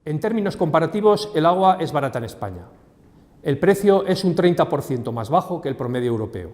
En términos comparativos, el agua es barata en España. El precio es un 30% más bajo que el promedio europeo.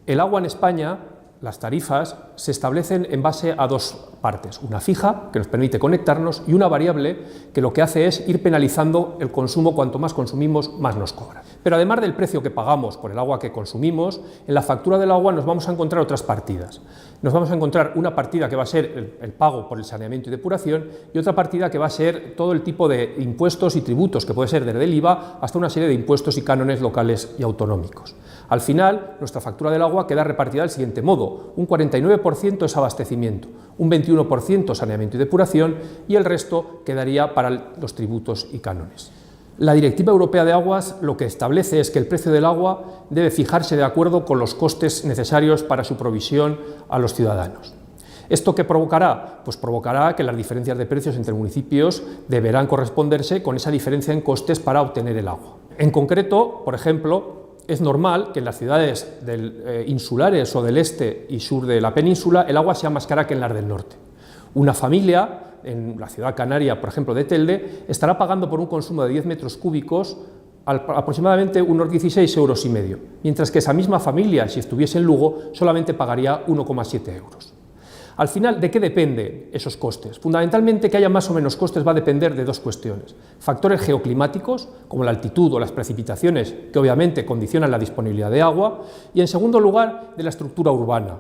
El agua en España, las tarifas, se establecen en base a dos partes, una fija, que nos permite conectarnos, y una variable, que lo que hace es ir penalizando el consumo. Cuanto más consumimos, más nos cobra. Pero además del precio que pagamos por el agua que consumimos, en la factura del agua nos vamos a encontrar otras partidas. Nos vamos a encontrar una partida que va a ser el pago por el saneamiento y depuración, y otra partida que va a ser todo el tipo de impuestos y tributos, que puede ser desde el IVA hasta una serie de impuestos y cánones locales y autonómicos. Al final, nuestra factura del agua queda repartida del siguiente modo: un 49% es abastecimiento, un 21% saneamiento y depuración, y el resto quedaría para los tributos y cánones. La Directiva Europea de Aguas lo que establece es que el precio del agua debe fijarse de acuerdo con los costes necesarios para su provisión a los ciudadanos. ¿Esto qué provocará? Pues provocará que las diferencias de precios entre municipios deberán corresponderse con esa diferencia en costes para obtener el agua. En concreto, por ejemplo, es normal que en las ciudades insulares o del este y sur de la península el agua sea más cara que en las del norte. Una familia en la ciudad canaria, por ejemplo, de Telde, estará pagando por un consumo de 10 metros cúbicos aproximadamente unos 16,5 euros, mientras que esa misma familia, si estuviese en Lugo, solamente pagaría 1,7 euros. Al final, ¿de qué dependen esos costes? Fundamentalmente, que haya más o menos costes va a depender de dos cuestiones: factores geoclimáticos, como la altitud o las precipitaciones, que obviamente condicionan la disponibilidad de agua, y en segundo lugar, de la estructura urbana.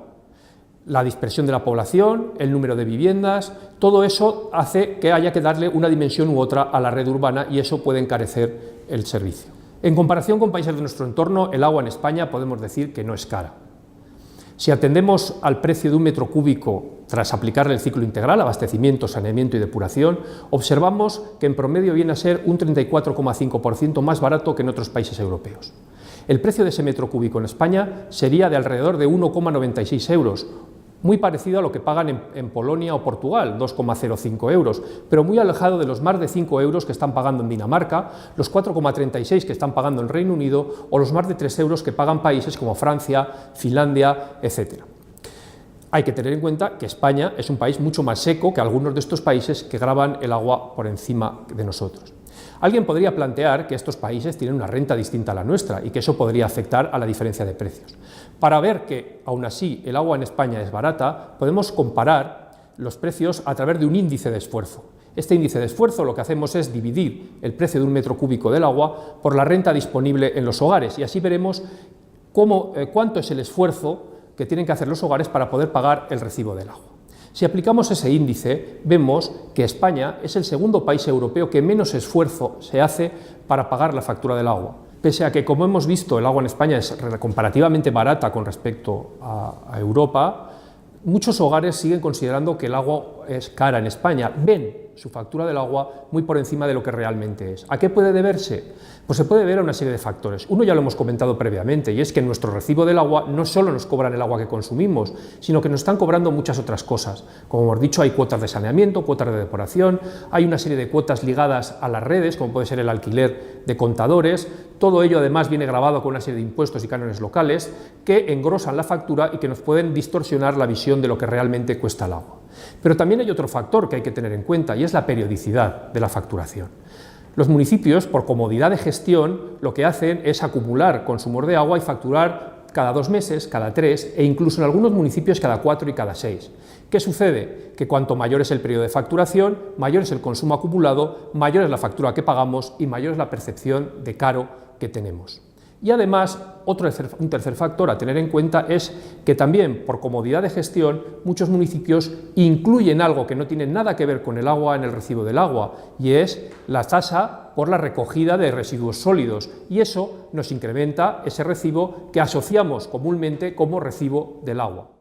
La dispersión de la población, el número de viviendas, todo eso hace que haya que darle una dimensión u otra a la red urbana, y eso puede encarecer el servicio. En comparación con países de nuestro entorno, el agua en España podemos decir que no es cara. Si atendemos al precio de un metro cúbico tras aplicarle el ciclo integral, abastecimiento, saneamiento y depuración, observamos que en promedio viene a ser un 34,5% más barato que en otros países europeos. El precio de ese metro cúbico en España sería de alrededor de 1,96 euros, muy parecido a lo que pagan en Polonia o Portugal, 2,05 euros, pero muy alejado de los más de 5 euros que están pagando en Dinamarca, los 4,36 que están pagando en Reino Unido, o los más de 3 euros que pagan países como Francia, Finlandia, etc. Hay que tener en cuenta que España es un país mucho más seco que algunos de estos países que graban el agua por encima de nosotros. Alguien podría plantear que estos países tienen una renta distinta a la nuestra y que eso podría afectar a la diferencia de precios. Para ver que, aún así, el agua en España es barata, podemos comparar los precios a través de un índice de esfuerzo. Este índice de esfuerzo lo que hacemos es dividir el precio de un metro cúbico del agua por la renta disponible en los hogares, y así veremos cuánto es el esfuerzo que tienen que hacer los hogares para poder pagar el recibo del agua. Si aplicamos ese índice, vemos que España es el segundo país europeo que menos esfuerzo se hace para pagar la factura del agua. Pese a que, como hemos visto, el agua en España es comparativamente barata con respecto a Europa, muchos hogares siguen considerando que el agua es cara en España. Ven su factura del agua muy por encima de lo que realmente es. ¿A qué puede deberse? Pues se puede deber a una serie de factores. Uno ya lo hemos comentado previamente, y es que en nuestro recibo del agua no solo nos cobran el agua que consumimos, sino que nos están cobrando muchas otras cosas. Como hemos dicho, hay cuotas de saneamiento, cuotas de depuración, hay una serie de cuotas ligadas a las redes, como puede ser el alquiler de contadores. Todo ello además viene grabado con una serie de impuestos y cánones locales que engrosan la factura y que nos pueden distorsionar la visión de lo que realmente cuesta el agua. Pero también hay otro factor que hay que tener en cuenta, y es la periodicidad de la facturación. Los municipios, por comodidad de gestión, lo que hacen es acumular consumos de agua y facturar cada 2 meses, cada 3, e incluso en algunos municipios cada 4 y cada 6. ¿Qué sucede? Que cuanto mayor es el periodo de facturación, mayor es el consumo acumulado, mayor es la factura que pagamos y mayor es la percepción de caro que tenemos. Y además, un tercer factor a tener en cuenta es que también, por comodidad de gestión, muchos municipios incluyen algo que no tiene nada que ver con el agua en el recibo del agua, y es la tasa por la recogida de residuos sólidos, y eso nos incrementa ese recibo que asociamos comúnmente como recibo del agua.